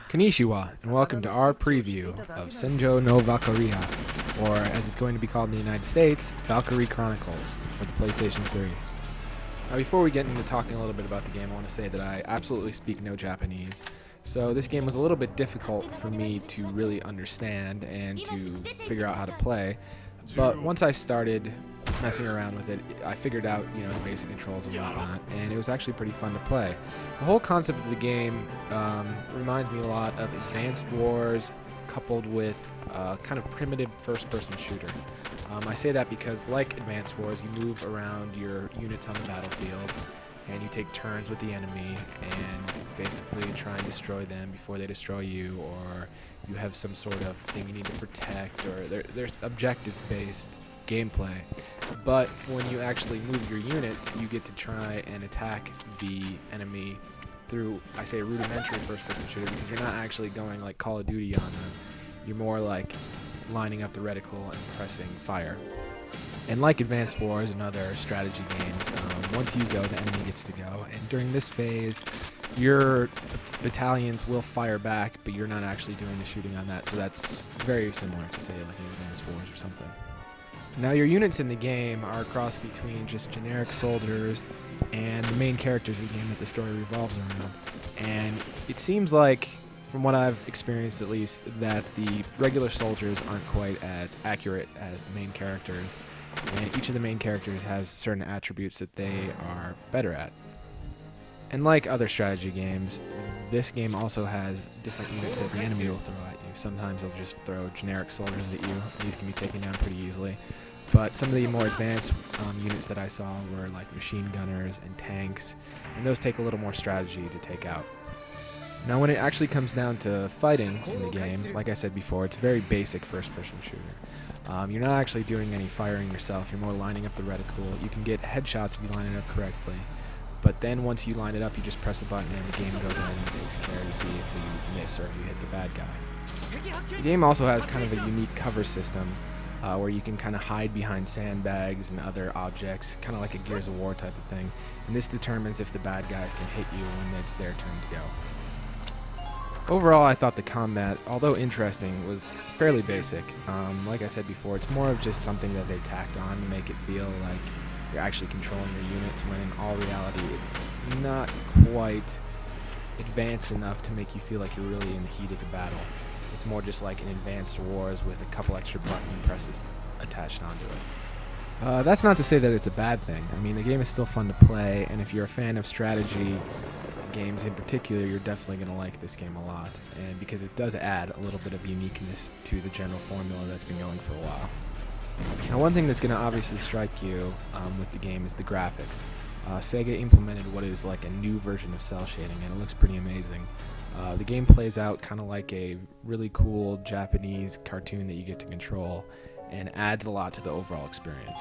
Konnichiwa, and welcome to our preview of Senjou no Valkyria, or as it's going to be called in the United States, Valkyria Chronicles for the PlayStation 3. Now before we get into talking a little bit about the game, I want to say that I absolutely speak no Japanese, so this game was a little bit difficult for me to really understand and to figure out how to play, but once I started messing around with it, I figured out, the basic controls and whatnot, and it was actually pretty fun to play. The whole concept of the game reminds me a lot of Advanced Wars coupled with kind of primitive first-person shooter. I say that because, like Advanced Wars, you move around your units on the battlefield, and you take turns with the enemy and basically try and destroy them before they destroy you, or you have some sort of thing you need to protect, or there's objective-based gameplay. But when you actually move your units, you get to try and attack the enemy through, I say, a rudimentary first-person shooter, because you're not actually going like Call of Duty on them. You're more like lining up the reticle and pressing fire. And like Advanced Wars and other strategy games, once you go, the enemy gets to go. And during this phase, your battalions will fire back, but you're not actually doing the shooting on that. So that's very similar to, say, like Advanced Wars or something. Now, your units in the game are a cross between just generic soldiers and the main characters of the game that the story revolves around. And it seems like, from what I've experienced at least, that the regular soldiers aren't quite as accurate as the main characters, and each of the main characters has certain attributes that they are better at. And like other strategy games, this game also has different units that the enemy will throw at you. Sometimes they'll just throw generic soldiers at you. These can be taken down pretty easily. But some of the more advanced units that I saw were like machine gunners and tanks, and those take a little more strategy to take out. Now when it actually comes down to fighting in the game, like I said before, it's a very basic first-person shooter. You're not actually doing any firing yourself, you're more lining up the reticle. You can get headshots if you line it up correctly, but then once you line it up, you just press a button and the game goes on and takes care to see if you miss or if you hit the bad guy. The game also has kind of a unique cover system, where you can kind of hide behind sandbags and other objects, kind of like a Gears of War type of thing, and this determines if the bad guys can hit you when it's their turn to go. Overall, I thought the combat, although interesting, was fairly basic. Like I said before, it's more of just something that they tacked on to make it feel like you're actually controlling your units, when in all reality it's not quite advanced enough to make you feel like you're really in the heat of the battle. It's more just like an Advanced Wars with a couple extra button presses attached onto it. That's not to say that it's a bad thing. I mean, the game is still fun to play, and if you're a fan of strategy games in particular, you're definitely going to like this game a lot, and because it does add a little bit of uniqueness to the general formula that's been going for a while. Now, one thing that's going to obviously strike you with the game is the graphics. Sega implemented what is like a new version of cell shading, and it looks pretty amazing. The game plays out kind of like a really cool Japanese cartoon that you get to control, and adds a lot to the overall experience.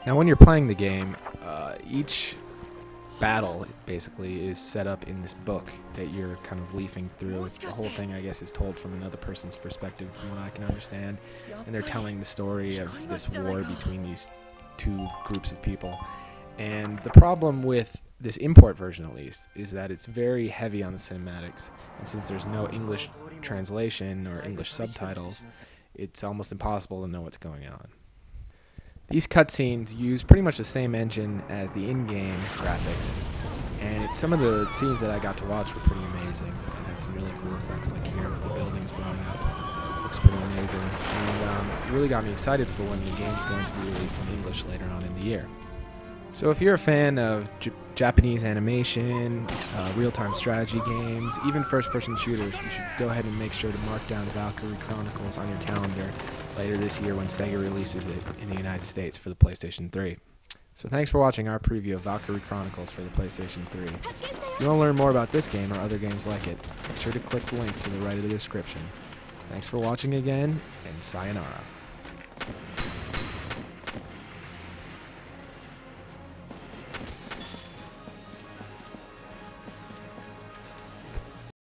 Now, when you're playing the game, each battle basically is set up in this book that you're kind of leafing through. The whole thing, I guess, is told from another person's perspective, from what I can understand, and they're telling the story of this war between these two groups of people. And the problem with this import version, at least, is that it's very heavy on the cinematics, and since there's no English translation or English subtitles, it's almost impossible to know what's going on. These cutscenes use pretty much the same engine as the in-game graphics, and some of the scenes that I got to watch were pretty amazing and had some really cool effects, like here with the buildings blowing up. Looks pretty amazing, and it really got me excited for when the game's going to be released in English later on in the year. So if you're a fan of Japanese animation, real-time strategy games, even first-person shooters, you should go ahead and make sure to mark down Valkyria Chronicles on your calendar later this year when Sega releases it in the United States for the PlayStation 3. So thanks for watching our preview of Valkyria Chronicles for the PlayStation 3. If you want to learn more about this game or other games like it, make sure to click the link to the right of the description. Thanks for watching again, and sayonara.